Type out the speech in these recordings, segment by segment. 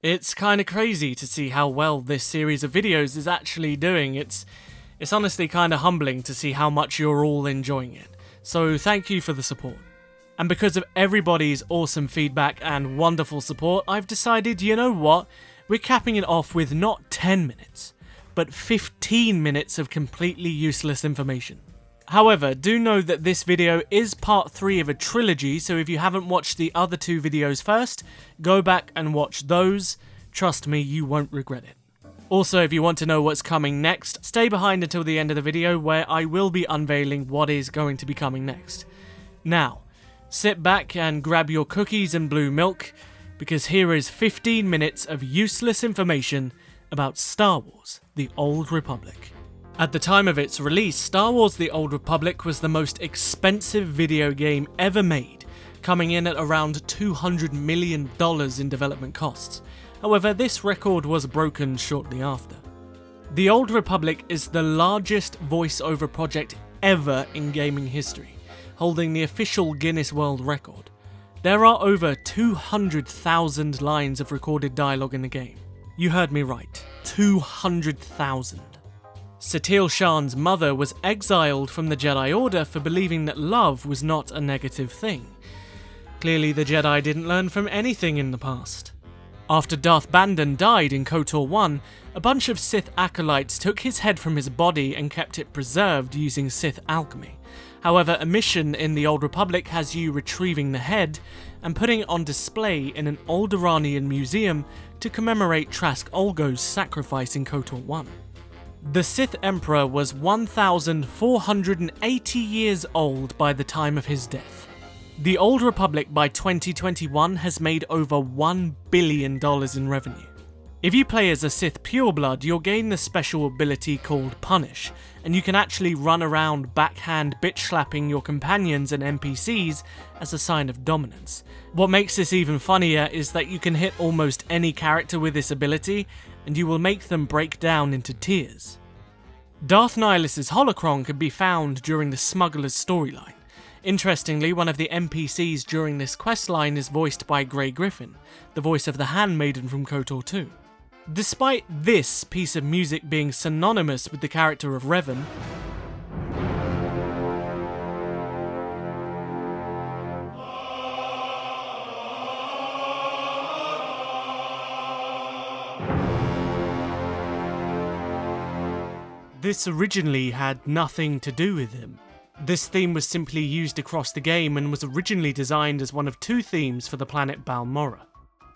It's kinda crazy to see how well this series of videos is actually doing. It's honestly kinda humbling to see how much you're all enjoying it. So thank you for the support. And because of everybody's awesome feedback and wonderful support, I've decided, you know what? We're capping it off with not 10 minutes, but 15 minutes of completely useless information. However, do know that this video is part 3 of a trilogy, so if you haven't watched the other 2 videos first, go back and watch those. Trust me, you won't regret it. Also, if you want to know what's coming next, stay behind until the end of the video where I will be unveiling what is going to be coming next. Now, sit back and grab your cookies and blue milk, because here is 15 minutes of useless information about Star Wars: The Old Republic. At the time of its release, Star Wars: The Old Republic was the most expensive video game ever made, coming in at around $200 million in development costs. However, this record was broken shortly after. The Old Republic is the largest voiceover project ever in gaming history, holding the official Guinness World Record. There are over 200,000 lines of recorded dialogue in the game. You heard me right, 200,000. Satele Shan's mother was exiled from the Jedi Order for believing that love was not a negative thing. Clearly the Jedi didn't learn from anything in the past. After Darth Bandon died in KOTOR 1, a bunch of Sith acolytes took his head from his body and kept it preserved using Sith alchemy. However, a mission in the Old Republic has you retrieving the head and putting it on display in an Alderaanian museum to commemorate Trask Olgo's sacrifice in KOTOR 1. The Sith Emperor was 1,480 years old by the time of his death. The Old Republic by 2021 has made over $1 billion in revenue. If you play as a Sith pureblood, you'll gain the special ability called Punish, and you can actually run around backhand bitch-slapping your companions and NPCs as a sign of dominance. What makes this even funnier is that you can hit almost any character with this ability, and you will make them break down into tears. Darth Nihilus' holocron can be found during the Smuggler's storyline. Interestingly, one of the NPCs during this questline is voiced by Grey Griffin, the voice of the Handmaiden from KOTOR 2. Despite this piece of music being synonymous with the character of Revan, this originally had nothing to do with him. This theme was simply used across the game and was originally designed as one of 2 themes for the planet Balmorra.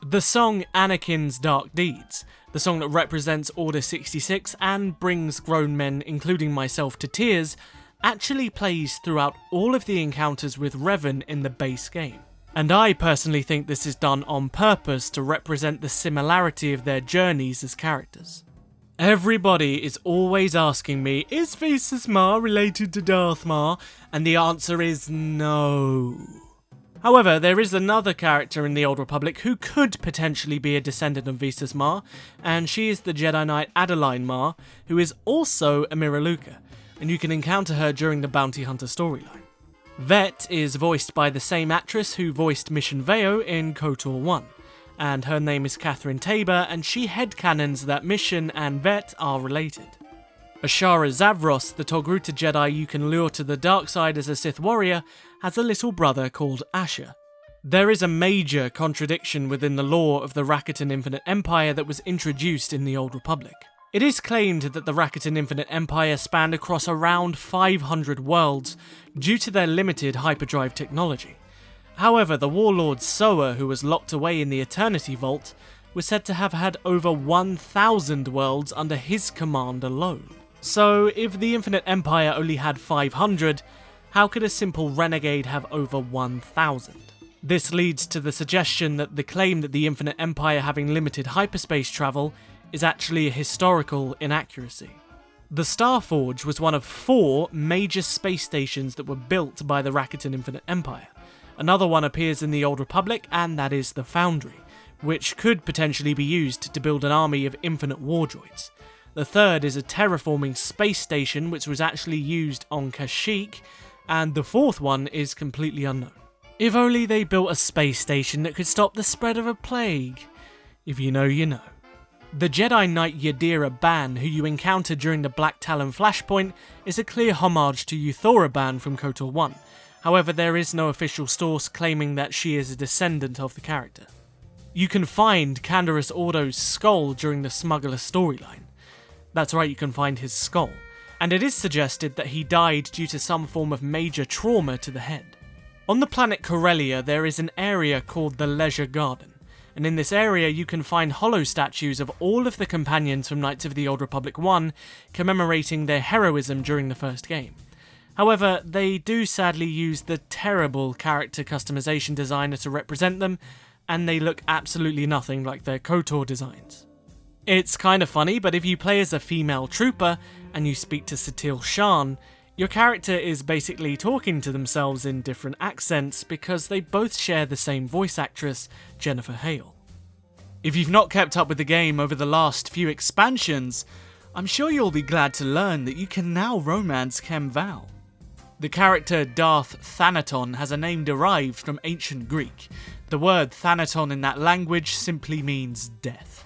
The song Anakin's Dark Deeds, the song that represents Order 66 and brings grown men, including myself, to tears, actually plays throughout all of the encounters with Revan in the base game. And I personally think this is done on purpose to represent the similarity of their journeys as characters. Everybody is always asking me, is Visas Ma related to Darth Ma? And the answer is no. However, there is another character in the Old Republic who could potentially be a descendant of Visas Ma, and she is the Jedi Knight Adeline Ma, who is also a Miraluka, and you can encounter her during the Bounty Hunter storyline. Vet is voiced by the same actress who voiced Mission Veo in KOTOR 1. And her name is Catherine Tabor, and she headcanons that Mission and Vet are related. Ashara Zavros, the Togruta Jedi you can lure to the dark side as a Sith warrior, has a little brother called Asher. There is a major contradiction within the lore of the Rakuten Infinite Empire that was introduced in the Old Republic. It is claimed that the Rakuten Infinite Empire spanned across around 500 worlds due to their limited hyperdrive technology. However, the warlord Soa, who was locked away in the Eternity Vault, was said to have had over 1,000 worlds under his command alone. So, if the Infinite Empire only had 500, how could a simple renegade have over 1,000? This leads to the suggestion that the claim that the Infinite Empire having limited hyperspace travel is actually a historical inaccuracy. The Starforge was one of 4 major space stations that were built by the Rakuten Infinite Empire. Another one appears in the Old Republic, and that is the Foundry, which could potentially be used to build an army of infinite war droids. The third is a terraforming space station which was actually used on Kashyyyk, and the fourth one is completely unknown. If only they built a space station that could stop the spread of a plague. If you know, you know. The Jedi Knight Yadira Ban, who you encounter during the Black Talon Flashpoint, is a clear homage to Euthora Ban from KOTOR 1. However, there is no official source claiming that she is a descendant of the character. You can find Canderous Ordo's skull during the Smuggler storyline. That's right, you can find his skull. And it is suggested that he died due to some form of major trauma to the head. On the planet Corellia, there is an area called the Leisure Garden, and in this area you can find hollow statues of all of the companions from Knights of the Old Republic 1 commemorating their heroism during the first game. However, they do sadly use the terrible character customization designer to represent them, and they look absolutely nothing like their KOTOR designs. It's kind of funny, but if you play as a female trooper and you speak to Satil Shan, your character is basically talking to themselves in different accents because they both share the same voice actress, Jennifer Hale. If you've not kept up with the game over the last few expansions, I'm sure you'll be glad to learn that you can now romance Kem Val. The character Darth Thanaton has a name derived from ancient Greek. The word Thanaton in that language simply means death.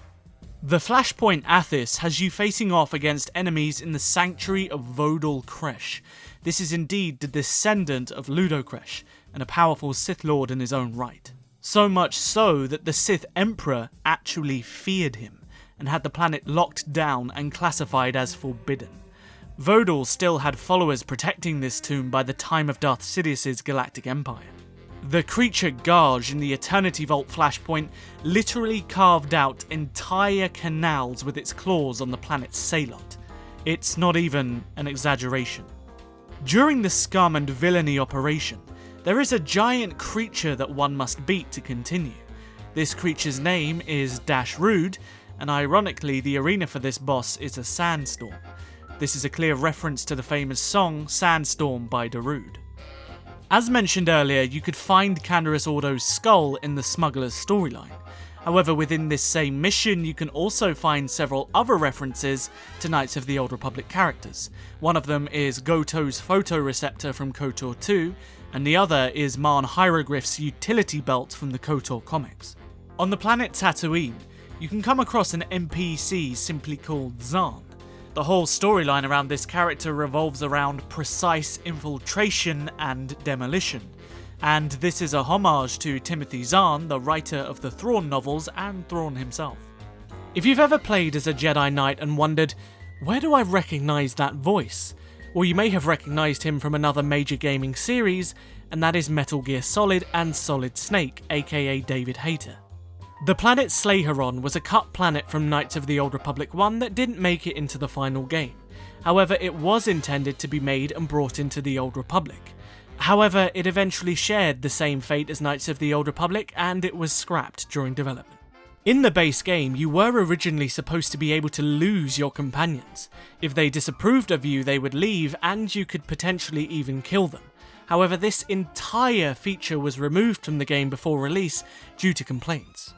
The Flashpoint Athis has you facing off against enemies in the Sanctuary of Vodal Kresh. This is indeed the descendant of Ludo Kresh, and a powerful Sith Lord in his own right. So much so that the Sith Emperor actually feared him, and had the planet locked down and classified as forbidden. Vodal still had followers protecting this tomb by the time of Darth Sidious's galactic empire. The creature Garge in the Eternity Vault Flashpoint literally carved out entire canals with its claws on the planet Salot. It's not even an exaggeration. During the Scum and Villainy operation, there is a giant creature that one must beat to continue. This creature's name is Dash Rude, and ironically the arena for this boss is a sandstorm. This is a clear reference to the famous song Sandstorm by Darude. As mentioned earlier, you could find Canderous Ordo's skull in the Smuggler's storyline. However, within this same mission, you can also find several other references to Knights of the Old Republic characters. One of them is Goto's photoreceptor from KOTOR 2, and the other is Marn Hieroglyph's utility belt from the KOTOR comics. On the planet Tatooine, you can come across an NPC simply called Zahn. The whole storyline around this character revolves around precise infiltration and demolition, and this is a homage to Timothy Zahn, the writer of the Thrawn novels and Thrawn himself. If you've ever played as a Jedi Knight and wondered, where do I recognise that voice? Well, you may have recognised him from another major gaming series, and that is Metal Gear Solid and Solid Snake, aka David Hayter. The planet Slaheron was a cut planet from Knights of the Old Republic 1 that didn't make it into the final game. However, it was intended to be made and brought into the Old Republic. However, it eventually shared the same fate as Knights of the Old Republic, and it was scrapped during development. In the base game, you were originally supposed to be able to lose your companions. If they disapproved of you, they would leave, and you could potentially even kill them. However, this entire feature was removed from the game before release due to complaints.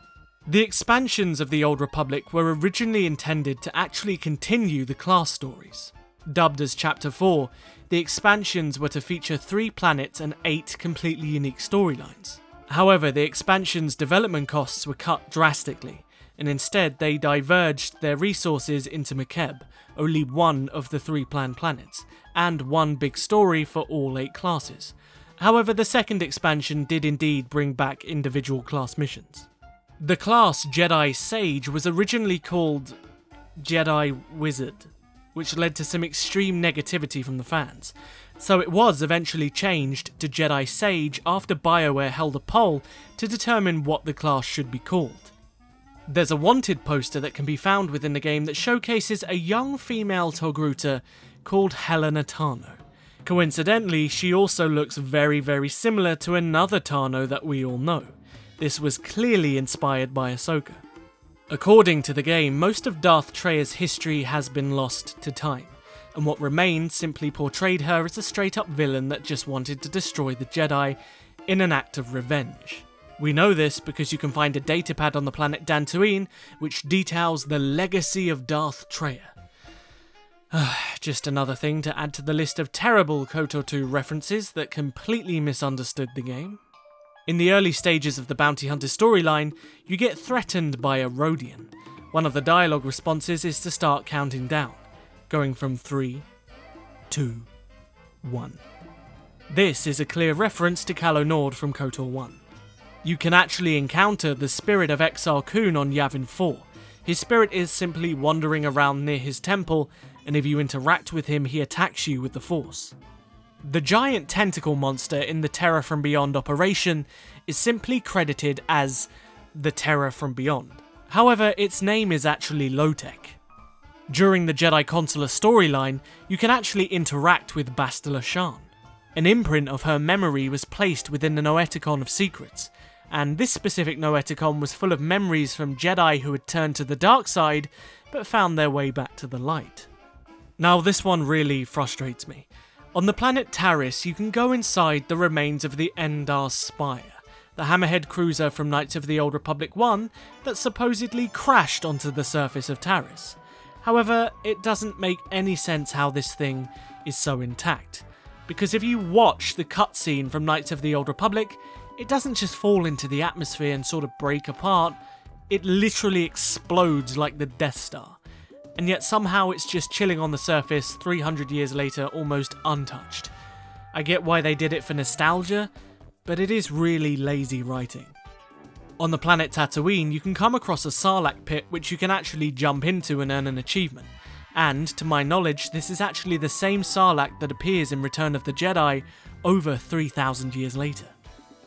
The expansions of the Old Republic were originally intended to actually continue the class stories. Dubbed as Chapter 4, the expansions were to feature 3 planets and 8 completely unique storylines. However, the expansion's development costs were cut drastically, and instead they diverged their resources into Makeb, only one of the 3 planned planets, and one big story for all 8 classes. However, the second expansion did indeed bring back individual class missions. The class Jedi Sage was originally called Jedi Wizard, which led to some extreme negativity from the fans, so it was eventually changed to Jedi Sage after BioWare held a poll to determine what the class should be called. There's a wanted poster that can be found within the game that showcases a young female Togruta called Helena Tano. Coincidentally, she also looks very, very similar to another Tano that we all know. This was clearly inspired by Ahsoka. According to the game, most of Darth Treya's history has been lost to time, and what remained simply portrayed her as a straight-up villain that just wanted to destroy the Jedi in an act of revenge. We know this because you can find a datapad on the planet Dantooine which details the legacy of Darth Treya. Just another thing to add to the list of terrible KOTOR 2 references that completely misunderstood the game. In the early stages of the Bounty Hunter storyline, you get threatened by a Rodian. One of the dialogue responses is to start counting down, going from 3, 2, 1. This is a clear reference to Calo Nord from KOTOR 1. You can actually encounter the spirit of Exar Kun on Yavin 4. His spirit is simply wandering around near his temple, and if you interact with him, he attacks you with the Force. The giant tentacle monster in the Terror from Beyond operation is simply credited as the Terror from Beyond. However, its name is actually Lotek. During the Jedi Consular storyline, you can actually interact with Bastila Shan. An imprint of her memory was placed within the Noeticon of Secrets, and this specific Noeticon was full of memories from Jedi who had turned to the dark side, but found their way back to the light. Now this one really frustrates me. On the planet Taris, you can go inside the remains of the Endar Spire, the Hammerhead cruiser from Knights of the Old Republic 1 that supposedly crashed onto the surface of Taris. However, it doesn't make any sense how this thing is so intact, because if you watch the cutscene from Knights of the Old Republic, it doesn't just fall into the atmosphere and sort of break apart, it literally explodes like the Death Star. And yet somehow it's just chilling on the surface 300 years later, almost untouched. I get why they did it for nostalgia, but it is really lazy writing. On the planet Tatooine, you can come across a Sarlacc pit which you can actually jump into and earn an achievement. And, to my knowledge, this is actually the same Sarlacc that appears in Return of the Jedi over 3,000 years later.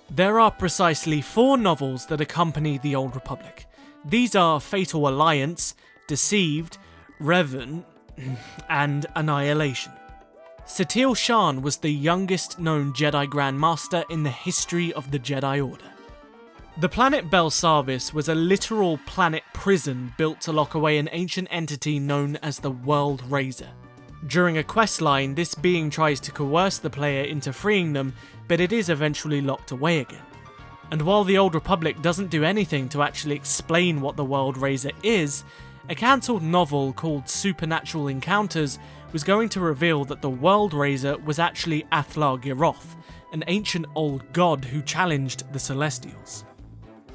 There are precisely 4 novels that accompany the Old Republic. These are Fatal Alliance, Deceived, Revan, and Annihilation. Satele Shan was the youngest known Jedi Grand Master in the history of the Jedi Order. The planet Belsavis was a literal planet prison built to lock away an ancient entity known as the World Razor. During a questline, this being tries to coerce the player into freeing them, but it is eventually locked away again. And while the Old Republic doesn't do anything to actually explain what the World Razor is, a cancelled novel called Supernatural Encounters was going to reveal that the World Razor was actually Athlar Giroth, an ancient old god who challenged the Celestials.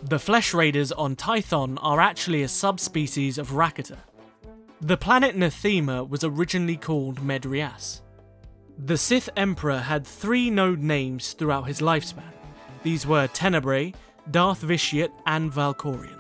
The Flesh Raiders on Tython are actually a subspecies of Rakata. The planet Nathema was originally called Medrias. The Sith Emperor had 3 node names throughout his lifespan. These were Tenebrae, Darth Vitiate, and Valkorion.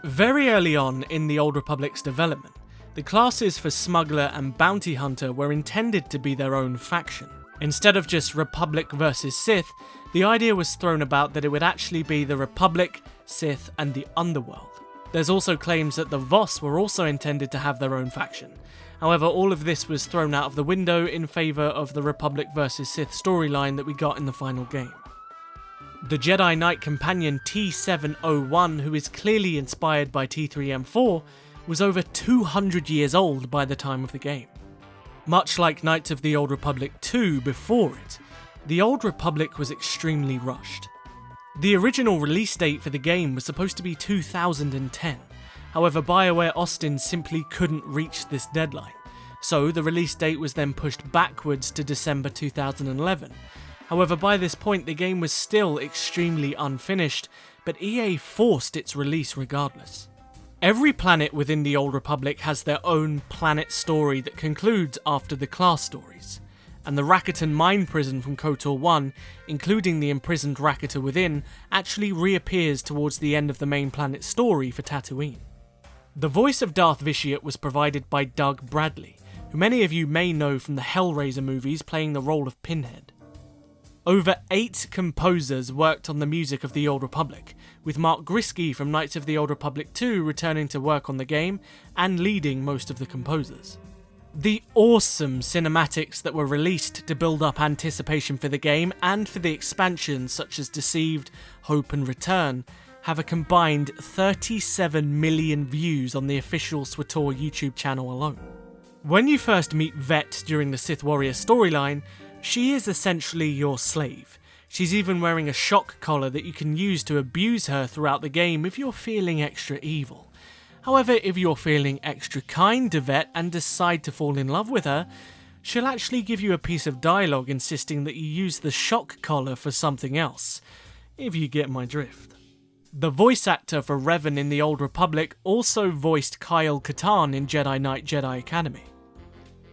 Very early on in the Old Republic's development, the classes for Smuggler and Bounty Hunter were intended to be their own faction. Instead of just Republic versus Sith, the idea was thrown about that it would actually be the Republic, Sith, and the Underworld. There's also claims that the Voss were also intended to have their own faction. However, all of this was thrown out of the window in favour of the Republic vs Sith storyline that we got in the final game. The Jedi Knight companion T701, who is clearly inspired by T3M4, was over 200 years old by the time of the game. Much like Knights of the Old Republic 2 before it, the Old Republic was extremely rushed. The original release date for the game was supposed to be 2010, however BioWare Austin simply couldn't reach this deadline, so the release date was then pushed backwards to December 2011. However, by this point the game was still extremely unfinished, but EA forced its release regardless. Every planet within the Old Republic has their own planet story that concludes after the class stories, and the Rakatan mine prison from KOTOR 1, including the imprisoned Rakata within, actually reappears towards the end of the main planet story for Tatooine. The voice of Darth Vitiate was provided by Doug Bradley, who many of you may know from the Hellraiser movies playing the role of Pinhead. Over 8 composers worked on the music of the Old Republic, with Mark Grisky from Knights of the Old Republic 2 returning to work on the game and leading most of the composers. The awesome cinematics that were released to build up anticipation for the game and for the expansions such as Deceived, Hope and Return have a combined 37 million views on the official SWTOR YouTube channel alone. When you first meet Vet during the Sith Warrior storyline, she is essentially your slave. She's even wearing a shock collar that you can use to abuse her throughout the game if you're feeling extra evil. However, if you're feeling extra kind to Vet and decide to fall in love with her, she'll actually give you a piece of dialogue insisting that you use the shock collar for something else. if you get my drift. The voice actor for Revan in the Old Republic also voiced Kyle Katarn in Jedi Knight Jedi Academy.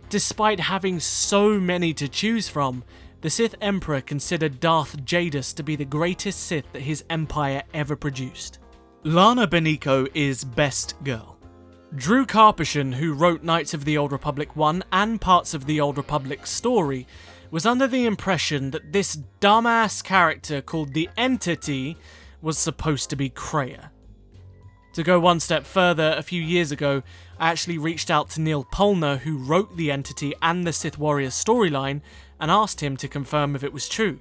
Despite having so many to choose from, the Sith Emperor considered Darth Jadus to be the greatest Sith that his empire ever produced. Lana Beniko is Best Girl. Drew Karpyshyn, who wrote Knights of the Old Republic 1 and parts of the Old Republic story, was under the impression that this dumbass character called the Entity was supposed to be Kreia. To go one step further, a few years ago, I actually reached out to Neil Polner, who wrote the Entity and the Sith Warriors storyline, and asked him to confirm if it was true,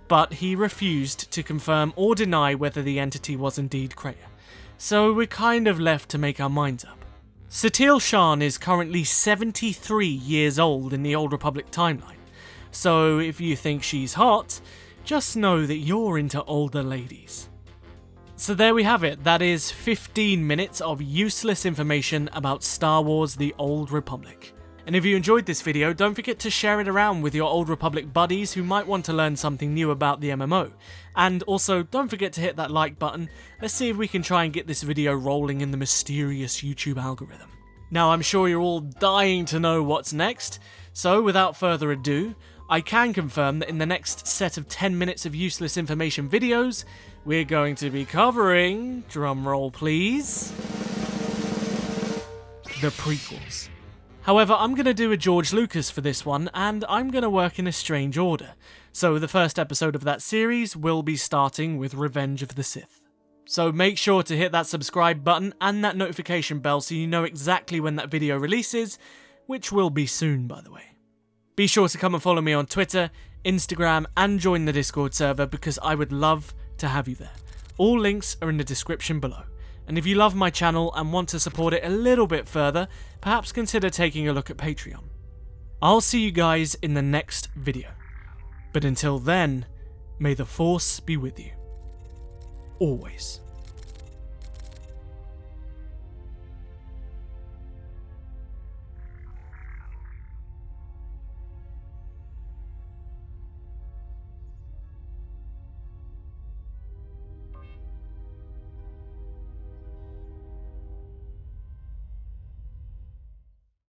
but he refused to confirm or deny whether the Entity was indeed Kreia, so we're kind of left to make our minds up. Satele Shan is currently 73 years old in the Old Republic timeline, so if you think she's hot, just know that you're into older ladies. So there we have it, that is 15 minutes of useless information about Star Wars The Old Republic. And if you enjoyed this video, don't forget to share it around with your Old Republic buddies who might want to learn something new about the MMO. And also, don't forget to hit that like button. Let's see if we can try and get this video rolling in the mysterious YouTube algorithm. Now, I'm sure you're all dying to know what's next, so without further ado, I can confirm that in the next set of 10 minutes of useless information videos, we're going to be covering, drumroll please, the prequels. However, I'm going to do a George Lucas for this one, and I'm going to work in a strange order. So the first episode of that series will be starting with Revenge of the Sith. So make sure to hit that subscribe button and that notification bell so you know exactly when that video releases, which will be soon, by the way. Be sure to come and follow me on Twitter, Instagram, and join the Discord server because I would love to have you there. All links are in the description below. And if you love my channel and want to support it a little bit further, perhaps consider taking a look at Patreon. I'll see you guys in the next video. But until then, may the Force be with you. Always.